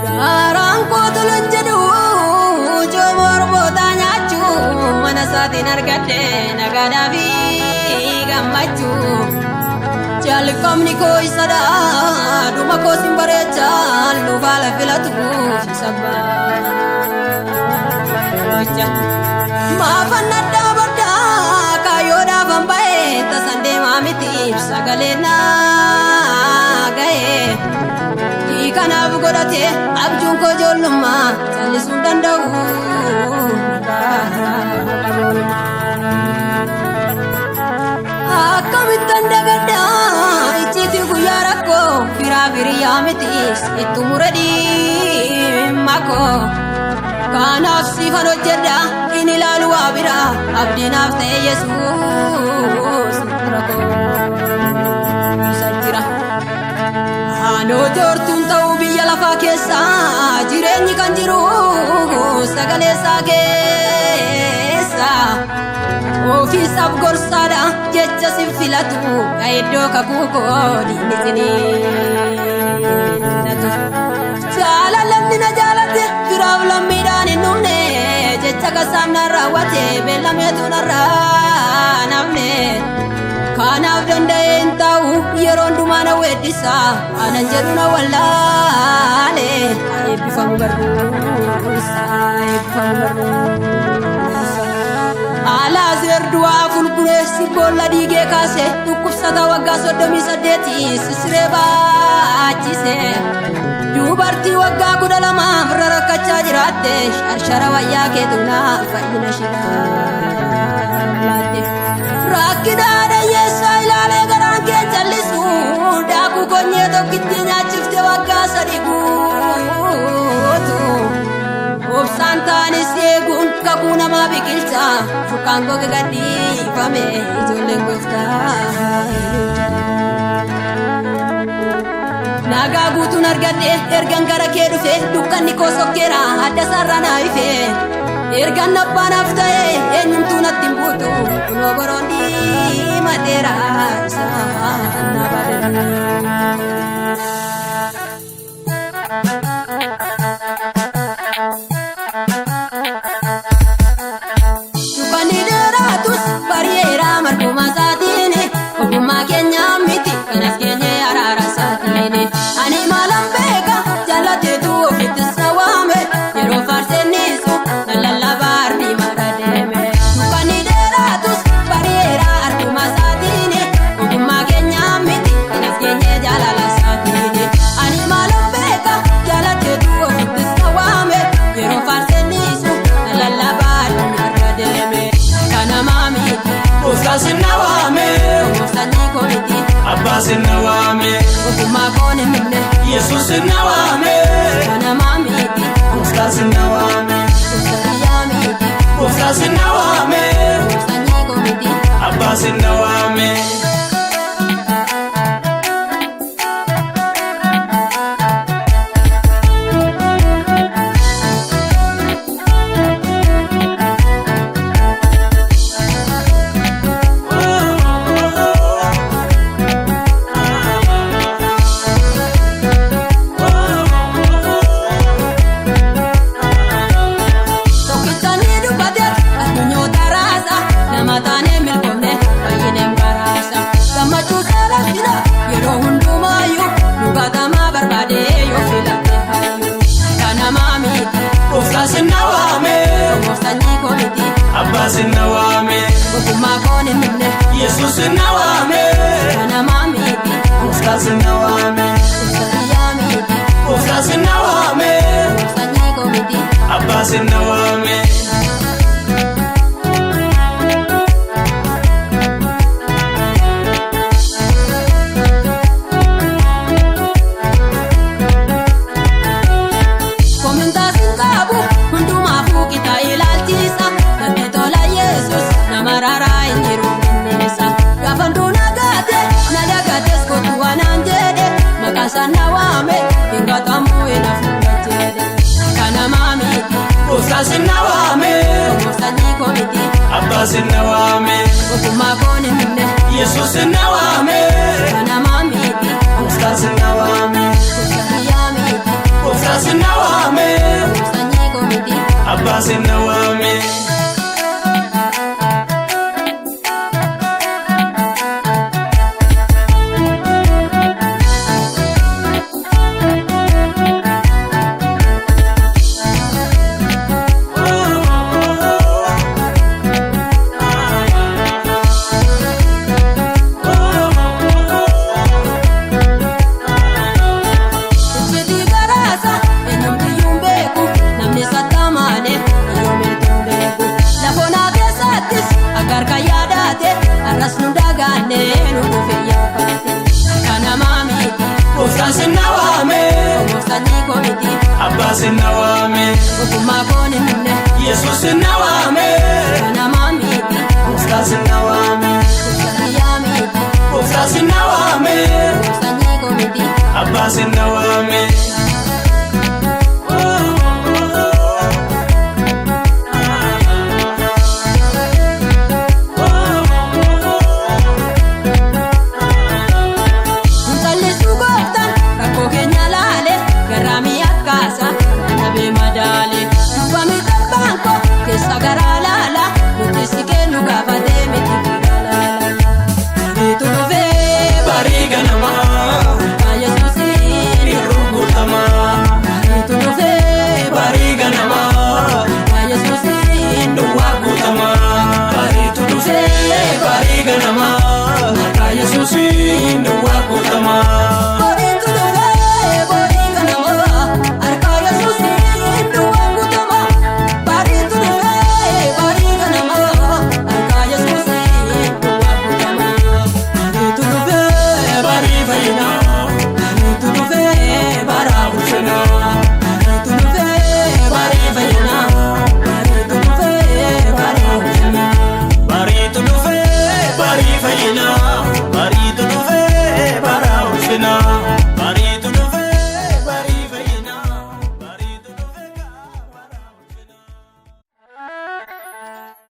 Garaan kootu lunjedhu joomor bootaanyaachuu mana isaatiin argadhe nagaadhaa fi gammachuu. Jalqabni koo isadha dhuma koo sin bareecha lubaala filatu sabbacha. Maafan addaa baddaa kaayyoodhaaf hamba'e tasan deemaa miti sagalee naa ga'e. Kanaaf godhate abjuun koo ijoollummaa callisuu danda'u. Akkamittan dagaddaa icciitii guyyaa rakkoo firaa firiyaa mitiis itti mure dhimma koo. Kanaaf siifan hojjedha hin ilaalu waa biraa abdiinaaf ta'e Yesuus fira koo isa jira. Anoo joortuun ta'uu biyya lafaa keessa jireenyi kan jiru sagalee isaa keessa. Ofiisaaf gorsaadha jecha sin filatu iddoo kakuu koo diinni sinilatu. Jaalalli na jaalate firaaf lammiidhaan hin dhumne jecha kasaam na raawwate beellameetu narraa nafne. Kanaaf danda'een ta'u yeroo hundumaa na weeddisa anan jedhu na wallaale eebbifamu garbuusa eebbifamu garbuusa. Alaazeer du'aa fulbureessi boolla dhiigee kaase dhukkubsata waggaa 38 sisiree baachise. Dubartii waggaa 12 irra rakkachaa jiraatte sharshara wayyaa keetu naaf fayyina shilaatte. Rakkidaadha yeessaa ilaalee garaan kee jallisu daakuu konyee tokkitti nyaachifte waggaa 3 guutu. Obsaan taanis eeguun kakuu namaa biqilcha furkaan goge gadhiifame ijoolleen gooftaa. Nagaa guutuun argadhe ergan gara kee dhufe dukkanni koo sokkeera adda sarara naa ife. Ergan abbaanaaf ta'e eenyumtuu natti hin buutu kunoo boroon diimateera isaan na baadatu. Dukkanni dheeraatus bari'eera marguma isaatiin ogummaa keenyaa miti kanas keenyee araara isaatiin. Ani maalan beeka jaallateetu ofitti isa waame yeroo faarseennisu lallabaa dhimaadha deeme. Dukkanni dheeraatus bari'eera arguma isaatiin ogummaa keenyaa miti kanas keenyee jaalala isaatiin. Ani maalan beeka jaallateetu ofitti isa waame yeroo faarseennisu lallabaa dhimaadha deeme. Kana maamiti Gooftaan na waame sanyii koo miti Abbaan na waame ogummaa koo hin himne Yesuus na waame kana maamiti Gooftaan na waame sanyyaa miti Gooftaan na waame sanyii koo miti. Abbaan na waame. Abbaan na waame ogummaa koo hin himne Yesuus na waame kana maamiti Gooftaan na waame sanyyaa miti Gooftaan na waame sanyii koo miti. Abbaan na waame. Komintaa sin qabu hundumaafuu qixa ilaalchisa namni tola Yesuus nama raaraa hin jiru bineensa. Gaafan duuna gaate na dagates kootu waanaan jedhe maqaa isaa na waame hin gatamu hin hafu jedhe. Kana maamiti Gooftaan na waame sanyii koo miti Abbaan na waame ogummaa koo hin himne Yesuus na waame kana maamiti Gooftaan na waame sanyyaa miti Gooftaan na sinna waame. Sanyii koomiti Abbaa sinna waame. ogummaa koon hin dhumne Yesuus sinna waame. namaa miti Gooftaa sinna waame. sanyyaa miti Gooftaa sinna waame. sanyii koomiti Abbaa sinna waame. Intallisu gooftaan rakkoo keenya laale garraamii akkaasa nabee madaale dubbami torbaan koo keessa garaa laala nuti si kennu gaafatee miti laala. Bariitu dhufee Barii ganamaa. maqaa Yesuusiin Irruu guutamaa. bariitu dhufee Barii ganamaa. maqaa Yesuusiin Duwwaa guutamaa. Bariitu dhufee. Barii ganamaa. Maqaa Yesuusiin duwwaa guutamaa. bariitu dhufee barii ganamaa harka Yesuusiin duwwaa guutamaa. Bariitu dhufee barii ganamaa harka Yesuusiin duwwaa guutamaa. Bariitu dhufee Barii fayyinaa. bariitu dhufee Baraa bulchinaa. bariitu dhufee barii fayyinaa bariitu dhufee barii bulchinaa. Bariitu dhufee. Barii fayyinaa.